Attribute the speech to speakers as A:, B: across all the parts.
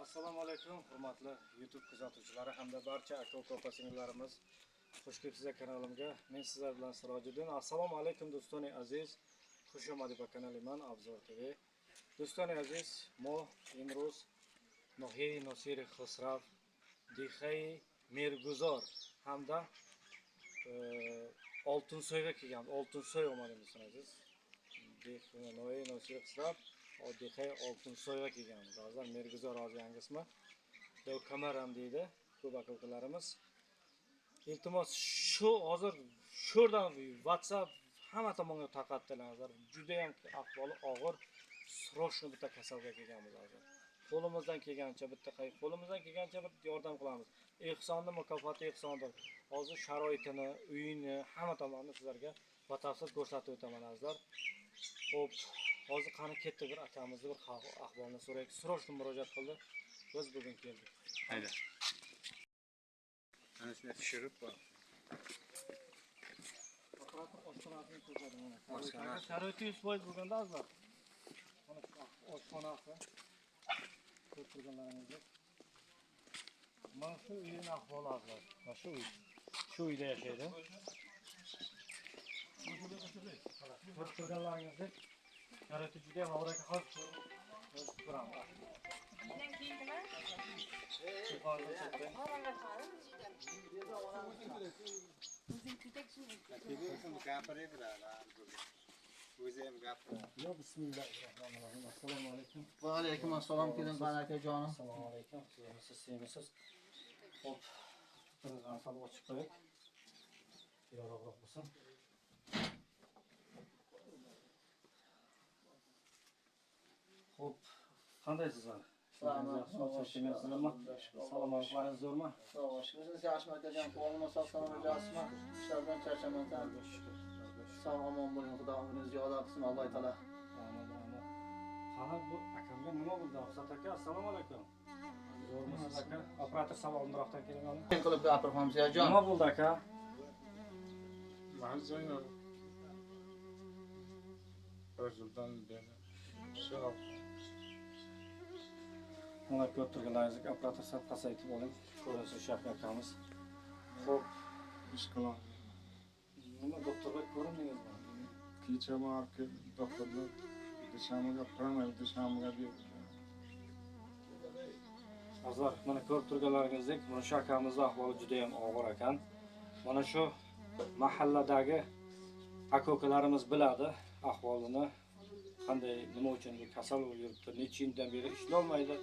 A: Assalomu alaykum, hurmatli YouTube kuzatuvchilari hamda barcha aka opa singillarimiz. Xush kelibsizlar kanalimga. Men sizlar bilan Sirojiddin. Assalomu alaykum do'stoni aziz. Xush omadib kanaliman Obzor TV. Do'stoni aziz, mo imroz nohey nosir xusrav dixay merguzor hamda Oltinsoyga kelgan. Oltinsoy omadimizdan aziz. Dixay nohey nosir xusrav Oddiy Oltinsoyga kelganmiz. Hozir Merguzor roziyangismi? Dev kameram deydi ko'p aka-ukalarimiz. Iltimos shu hozir sho'rdan WhatsApp hamma tomonga tarqatdilar. Hozir juda ham ahvoli og'ir, sroshni bitta kasalga kelganmiz hozir. Qo'limizdan kelgancha bir yordam qilamiz. Ehsonni mukofoti ehsondir. Hozir sharoitini, uyini, hamma tomonni sizlarga batafsil ko'rsatib o'taman azizlar. Xo'p, hozir qani ketdi bir akamizni bir ahvolini so'raylik. Sroshni murojaat qildi. Biz bugun keldik.
B: Hayda. Ana shuni tushirib bor.
A: Operator oshxonasini ko'rsatdim. Sharoiti 100% bo'lganda azizlar. Mana oshxonasi. Ko'p turganlaringizdek. Mana shu uyning ahvoli azizlar. Mana shu uy. Shu uyda yashaydi. Ko'p turganlaringizdek. Sharoiti juda ham og'ir ekan. Bismillahirrahmanirrahim. Assalomu alaykum.
C: Va alaykum assalom keling akajonim.
A: Assalomu alaykum. Sizlarsiz. Xo'p, biringizni salib ochib qo'ying. Yorug'roq bo'lsin. Xo'p, qandaysizlar? Salomatligingiz zo'rmi?
C: Siz yaxshimi akajon? Qo'limiz sog'-salomat bo'lasizmi? Ishlardan charchamasdan. Sog' omon bo'ling, Xudo umringizni ziyoda qilsin, Alloh taolo.
A: Qani bu akamga nima bo'ldi? Ruxsat aka, assalomu alaykum. Zo'rmisiz aka? Operator salonroqdan kelganmi?
C: Men qilib gapiramiz akajon.
A: Nima bo'ldi aka?
B: Mahzun. O'zimdan beri. Shuq.
A: Mana ko'rib turganlaringizdek operator sal pasaytib oling. Ko'rasiz shu akamiz. Xo'p,
B: Ish qilaman.
A: nima doktorga ko'rindingizmi?
B: Kecha borib doktorga dishamiga quraman, dishamiga berdi.
A: Azizlar, mana ko'rib turganlaringizdek, mana shu akamizning ahvoli juda ham og'ir ekan. Mana shu mahalladagi aka-ukalarimiz biladi ahvolini. Qanday, nima uchun bu kasal bo'lib yuribdi, necha yildan beri ishlolmaydi.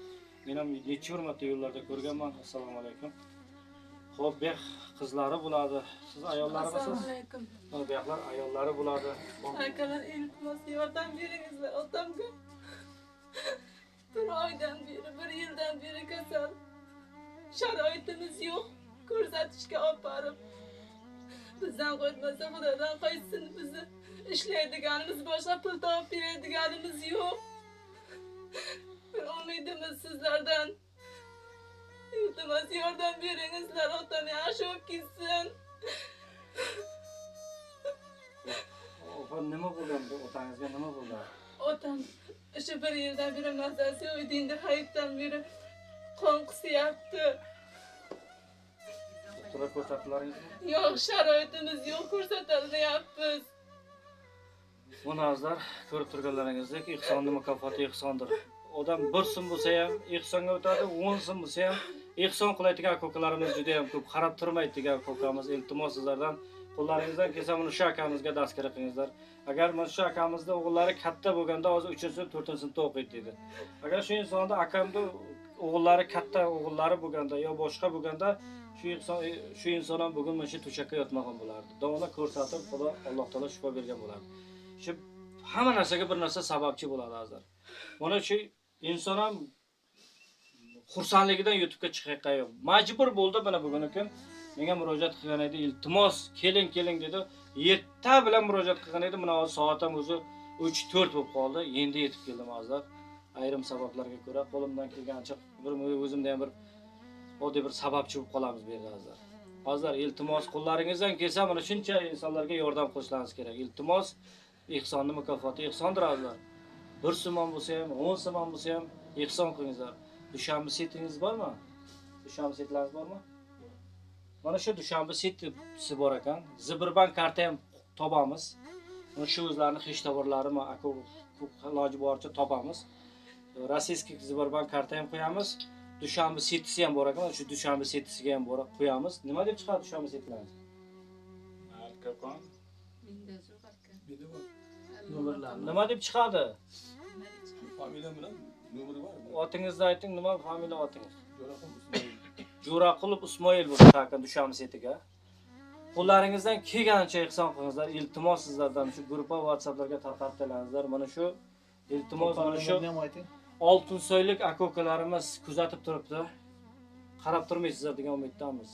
A: Men ham necha marta yo'llarda ko'rganman. Assalomu alaykum. Xo'p, bek qizlari bo'ladi. Siz ayollarmisiz?
D: Assalomu alaykum.
A: Beklar ayollari bo'ladi.
D: Akalar, iltimos yordam beringizlar otamga. Bir oydan beri, bir yildan beri kasal. Sharoitimiz yo'q. Ko'rsatishga olib borib. Bizdan qo'ymasa Xudodan qo'ysin bizni. Ishlaydiganimiz boshqa, pul topib beradiganimiz yo'q. Bir umidimiz sizlardan. Iltimos yordam beringizlar, otam yaxshi bo'lib ketsin.
A: Opa, nima bo'ldi? Otangizga nima bo'ldi?
D: Otam shu bir yildan beri mazasi yo'q, dinda hayotdan beri qon qisyapti.
A: Doktorga ko'rsatdilaringizmi?
D: Yo'q, sharoitimiz yo'q, ko'rsatilmayapmiz.
A: Mana azizlar, ko'rib turganlaringizdek, ehsonni mukofoti ehsondir. Odam bir so'm bo'lsa ham ehsonga o'tadi, 10 so'm bo'lsa ham ehson qilayotgan aka-ukalarimiz juda ham ko'p. Qarab turmaydigan aka-ukamiz, iltimos sizlardan qo'llaringizdan kelsa mana shu akamizga dastgir qilingizlar. Agar mana shu akamizning o'g'illari katta bo'lganda hozir 3-sinf, 4-sinfda o'qiydi dedi. Agar shu insonda akamning o'g'illari katta o'g'illari bo'lganda yo boshqa bo'lganda shu inson ham bugun mana shu to'shakka yotmagan bo'lardi. Davomida ko'rsatib, Xudo Alloh taolo shifo bergan bo'lardi. Shu hamma narsaga bir narsa sababchi bo'ladi azizlar. Mana shu inson ham xursandligidan YouTube'ga chiqayotgan yo'q. Majbur bo'ldi mana bugun kun. Menga murojaat qilgan edi, iltimos keling dedi. 7 bilan murojaat qilgan edi. Mana hozir soat ham o'zi 3-4 bo'lib qoldi. Endi yetib keldim azizlar. Ayrim sabablarga ko'ra qo'limdan kelgancha bir o'zimda ham bir oddiy bir sababchi bo'lib qolamiz bu yerda azizlar. Azizlar, iltimos qo'llaringizdan kelsa mana shuncha insonlarga yordam qilishlaringiz kerak. Iltimos ehsonni mukofoti ehsondir azizlar. 1 so'm bo'lsa ham, 10 so'm bo'lsa ham ehson qilingizlar. Dushanbe setingiz bormi? Dushanbe setlaringiz bormi? Mana shu Dushanbe setisi bor ekan. Ziberbank karta ham topamiz. Mana shu o'zlarini hech tovarlarimi iloji boricha topamiz. Rossiyskiy Ziberbank karta ham qo'yamiz. Dushanbe setisi ham bor ekan. Shu Dushanbe setisiga ham qo'yamiz. Nima deb chiqadi Dushanbe setlaringiz?
B: Alkapon.
A: Nima deb chiqadi?
E: Familiyam bilan nomeri bor.
A: Otingizni ayting, nima familiya otingiz? Jo'raqulov Ismoil bo'lsa ekan Dushanbe setiga. Qo'llaringizdan kelganicha ehson qilingizlar. Iltimos sizlardan shu gruppa WhatsApplarga tarqatib beringizlar. Mana shu iltimos mana shu Oltinsoylik aka-ukalarimiz kuzatib turibdi. Qarab turmaysizlar degan umiddamiz.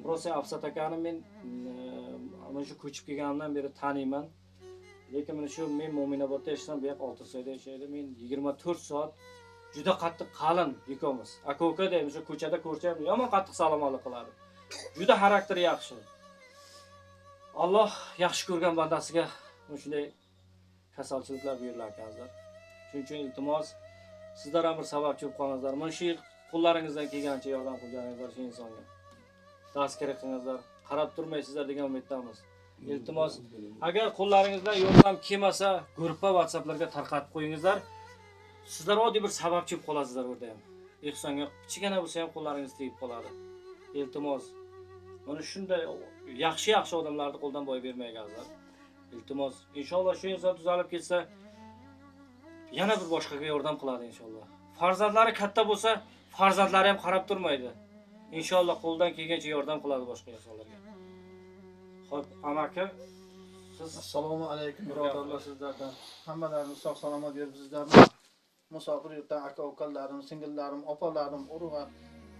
A: Prosa Afsat akani men mana shu ko'chib kelganimdan beri taniyman. Lekin mana shu men Mo'minobodda yashasam, bu yoq Oltinsoyda yashaydi. Men 24 soat juda qattiq qalin yukamiz. Aka-uka deymiz, shu ko'chada ko'rsam yomon qattiq salomalik qiladi. Juda xarakteri yaxshi. Alloh yaxshi ko'rgan bandasiga shunday kasalchiliklar buyurlar ekanlar. Shuning uchun iltimos sizlar ham bir sababchi bo'lib qolingizlar. Mana shu qo'llaringizdan kelgancha yordam qilganingizlar shu insonga. Dars kerak qilingizlar. Qarab turmaysizlar degan umiddamiz. Iltimos, agar qo'llaringizdan yordam kelmasa, gruppa WhatsApplarga tarqatib qo'yingizlar. Sizlar oddiy bir sababchi bo'lib qolasizlar o'rda ham. Ehsonga kichkina bo'lsa ham qo'llaringiz tegib qoladi. Iltimos, mana shunday yaxshi odamlarni qo'ldan boy bermayganlar. Iltimos, inshaalloh shu inson tuzalib ketsa, yana bir boshqaga yordam qiladi inshaalloh. Farzandlari katta bo'lsa, farzandlari ham qarab turmaydi. Inshaalloh qo'ldan kelgancha yordam qiladi boshqa insonlarga. Xo'p, amaki, siz
C: Assalomu alaykum birodarlar, sizlardan hammalarini sog' salomat bersizlarmi? Musofir yurtdan aka-ukallarim, singillarim, opalarim, urug'a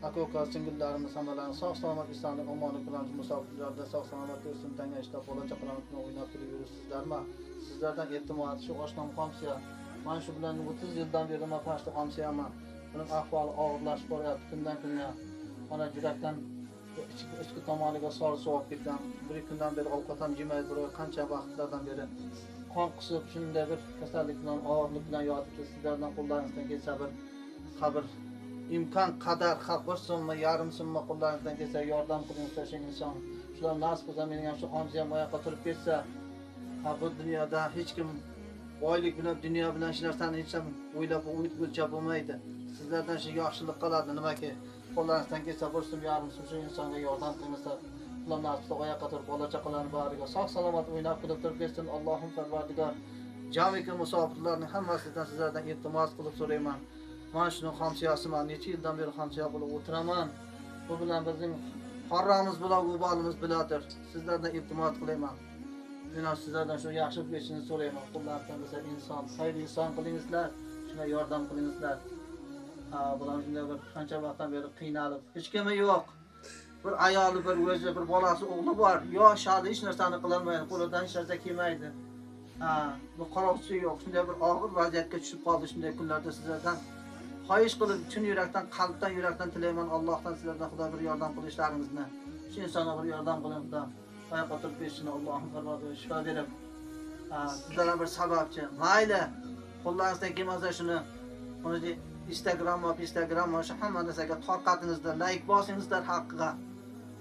C: aka-uka singillarimiz hammalarini sog' salomat islomlik omonlik bilan musofirlarda sog' salomat ko'rsin, tanga ishlab bola-chaqalarni o'ynab kulib yursizlarmi? Sizlardan iltimos shu oshnam Qamsiya. Men shu bilan 30 yildan beri men pashta Qamsiyaman. Uning ahvoli og'irlashib boryapti kundan kunga. Mana jurakdan ichki tomoniga so'rib ketgan. Bir kundan beri ovqat ham yemay turib, qancha vaqtlardan beri qon qisib, shunday bir kasallik bilan, og'irlik bilan yotibdi. Sizlardan qo'llaringizdan kelsa bir qabr imkon qadar xalq bir so'mmi, yarim so'mmi qo'llaringizdan kelsa yordam qilingizlar shu inson. Shular nasib qilsa mening ham shu Qamsiya moyoqqa turib ketsa, bu dunyoda hech kim boylik bilan, dunyo bilan shu narsani hech ham o'ylab o'tgulcha bo'lmaydi. Sizlardan shu yaxshilik qiladi, nimaki qo'llaringizdan kelsa bir so'm, yarim so'm shu insonga yordam qilingizlar. Ular nasib oyoqqa turib bola-chaqalarni bariga sog' salomat o'ynab kulib turib ketsin. Allohim Parvardigor jamiki musofirlarning hammasidan sizlardan iltimos qilib so'rayman. Mana shuni Qamsiyasiman, necha yildan beri Qamsiya bo'lib o'tiraman. Bu bilan bizning qorramiz bilan o'balimiz biladir. Sizlardan iltimos qilaman. Men sizlardan shu yaxshi bo'lishini so'rayman. Qo'llaringizdan bo'lsa inson, xayr inson qilingizlar, shuna yordam qilingizlar. Bular shunday bir qancha vaqtdan beri qiynalib, hech kimi yo'q. Bir ayoli, bir o'zi, bir bolasi, o'g'li bor. Yosh hali hech narsani qila olmaydi, qo'lidan hech narsa kelmaydi. Bu qaroqchi yo'q. Shunday bir og'ir vaziyatga tushib qoldi shunday kunlarda sizlardan xohish qilib, chin yurakdan, qalbdan, yurakdan tilayman Allohdan sizlardan Xudo bir yordam qilishlaringizni. Shu insonga bir yordam qiling Xudo. Oyoqqa turib ketishini Allohim Parvardigor shifo berib. Sizlarga bir sababchi. Mayli, qo'llaringizdan kelmasa shuni o'zi Instagram shu hamma narsaga tarqatingizlar, like bosingizlar haqqiga.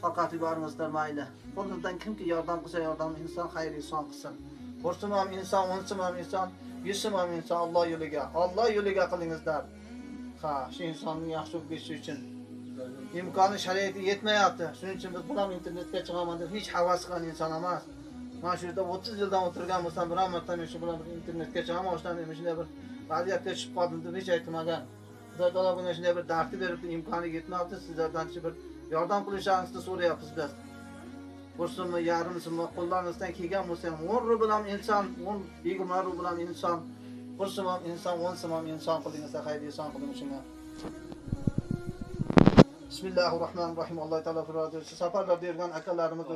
C: Tarqatib yuboringizlar mayli. Qo'lingizdan kimki yordam qilsa yordam inson xayr inson qilsin. Bo'rsim ham inson, o'nsim ham inson, yusim ham inson Alloh yo'liga qilingizlar. Shu insonning yaxshi bo'lib ketishi uchun imkoni sharoiti yetmayapti. Shuning uchun biz bilan internetga chiqaman deb hech havas qilgan inson emas. Men shu yerda 30 yildan o'tirgan bo'lsam, biron marta men shu bilan internetga chiqaman, o'shdan shunday bir vaziyatga tushib qoldim deb hech aytmagan. Xudo taolo bunga shunday bir dardni berib, imkoni yetmayapti. Sizlardan bir yordam qilishingizni so'rayapmiz biz. Bir so'mmi, yarim so'mmi qo'llaringizdan kelgan bo'lsa ham 10 rubl ham inson, 20 rubl ham inson, bir so'm ham inson, 10 so'm ham inson qilingizlar, xayr inson qiling shunga. Bismillahirrohmanirrohim. Alloh taolo Parvardigor safarlarda yurgan akalarimiz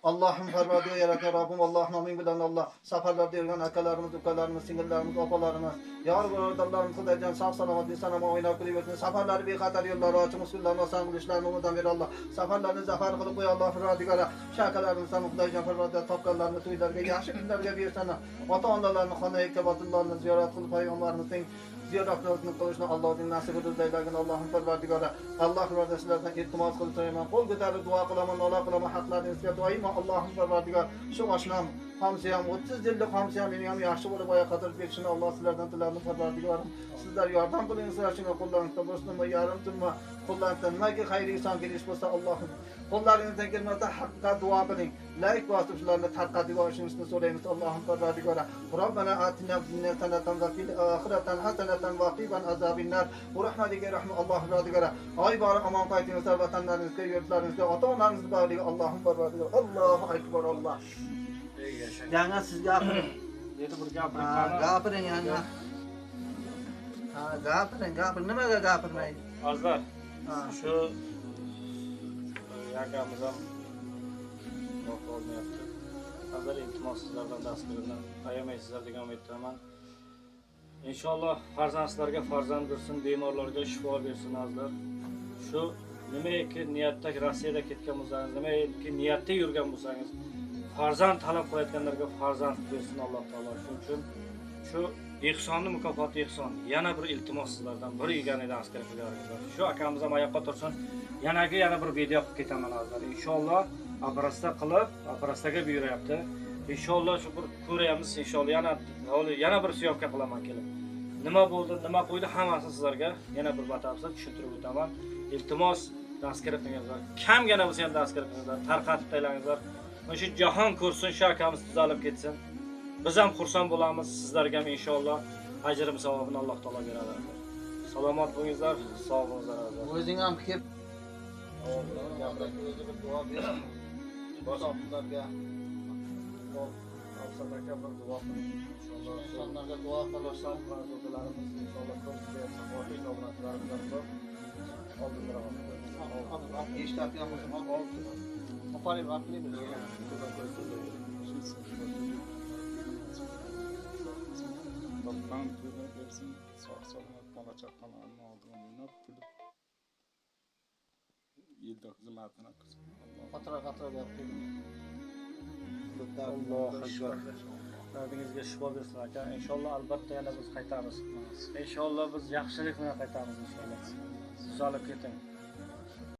C: Allohim Parvardigor yaratgan Robbim Alloh noming bilan Alloh safarlarda yurgan akalarimiz, ukalarimiz, singillarimiz, opalarimiz, yor birodarlarimiz Xudojon sog' salomat sanama o'ynab kulib o'tsin. Safarlari bexatar yo'llar ochib, musulmonlarni oson qilishlarini umiddan ber Alloh. Safarlarni zafar qilib qo'y Alloh Parvardigor. Shakalarimiz ham Xudojon Parvardigor topganlarni to'ylarga, yaxshi kunlarga bersin. Ota-onalarni, xonai kabatullarni ziyorat qilib payg'ambarimizning ziyoratlarni qilishni Allohning nasib etayligini Allohim Parvardigori. Alloh sizlardan iltimos qilib so'rayman. Qo'l ko'tarib duo qilaman, nola qilaman, haqlaringizga doimo Allohim Parvardigor shu oshnam hamsiyam 30 yillik hamsiyam meni ham yaxshi bo'lib oyoq qotirib ketishini Alloh sizlardan tiladim Parvardigorim. Sizlar yordam qilingizlar, shunga qo'llaringizda bo'lsinmi, yarim tunmi, qo'llaringizda nimaga xayri inson kelish bo'lsa Allohim qo'llaringizdan kelmasa haqqa duo qiling. Layk bosib shularni tarqatib olishingizni so'raymiz Allohim Parvardigora. Robbana atina fid dunya hasanatan va fil oxirati hasanatan va qina azabinnar. Rahmatika rahmat Alloh Parvardigora. Oy bor omon qaytingizlar vatanlaringizga, yurtlaringizga, ota-onalaringizni bag'liga Allohim Parvardigora. Allohu akbar Alloh. Yana siz gapiring.
A: Dedi bir gapiring.
C: Gapiring yana. Ha, gapiring. Nimaga gapirmaydi?
A: Azlar. Shu yakamiz ham vaqt olmayapti. Azar iltimos sizlardan dasturini ayamaysizlar degan umiddaman. Inshaalloh farzandlarga farzand bersin, bemorlarga shifo bersin azlar. Shu nimaiki niyatda Rossiyada ketgan bo'lsangiz, nimaiki niyatda yurgan bo'lsangiz, farzand talab qilayotganlarga farzand bersin Alloh taolo. Shuning uchun shu ihsonni mukofoti ihson. Yana bir iltimos sizlardan bir yeganidan askar qilaringizlar. Shu akamiz ham oyoqqa tursin. Yana bir video qilib ketaman azlar. Inshaalloh operatsiya qilib, operatsiyaga buyuryapti. Inshaalloh shu bir ko'ramiz, inshaalloh yana bir syomka qilaman kelib. Nima bo'ldi, nima qo'ydi hammasini sizlarga yana bir batafsil tushuntirib o'taman. Iltimos daskar qilingizlar. Kamgina bo'lsa ham daskar qilingizlar, tarqatib qo'yingizlar. Shu jahon ko'rsin, shu akamiz tuzalib ketsin. Biz ham xursand bo'lamiz, sizlarga ham inshaalloh ajrim savobini Alloh taolo beradi. Salomat bo'lingizlar, sog' bo'lingizlar azizlar.
C: O'zing ham kelib o'zi bir duo ber. Boshqalarga
A: Alsabaka bir duo qiling. Inshaalloh
C: insonlarga duo qilishdan
A: ma'zularimiz inshaalloh ko'p saxoviy navbatlarimizdan ko'p oldinroq.
C: eshitadigan bo'lsam oparing vaqtli
B: Topgan pulini bersin, sog'-salomat bola chaqalarni oldiga o'ynab kulib yilda xizmatini qilsin.
C: qatira gapirdim.
A: Allohu akbar. Dardingizga shifo bersin aka. Inshaalloh albatta yana biz qaytamiz. Inshaalloh biz yaxshilik bilan qaytamiz inshaalloh. Tuzalib keting.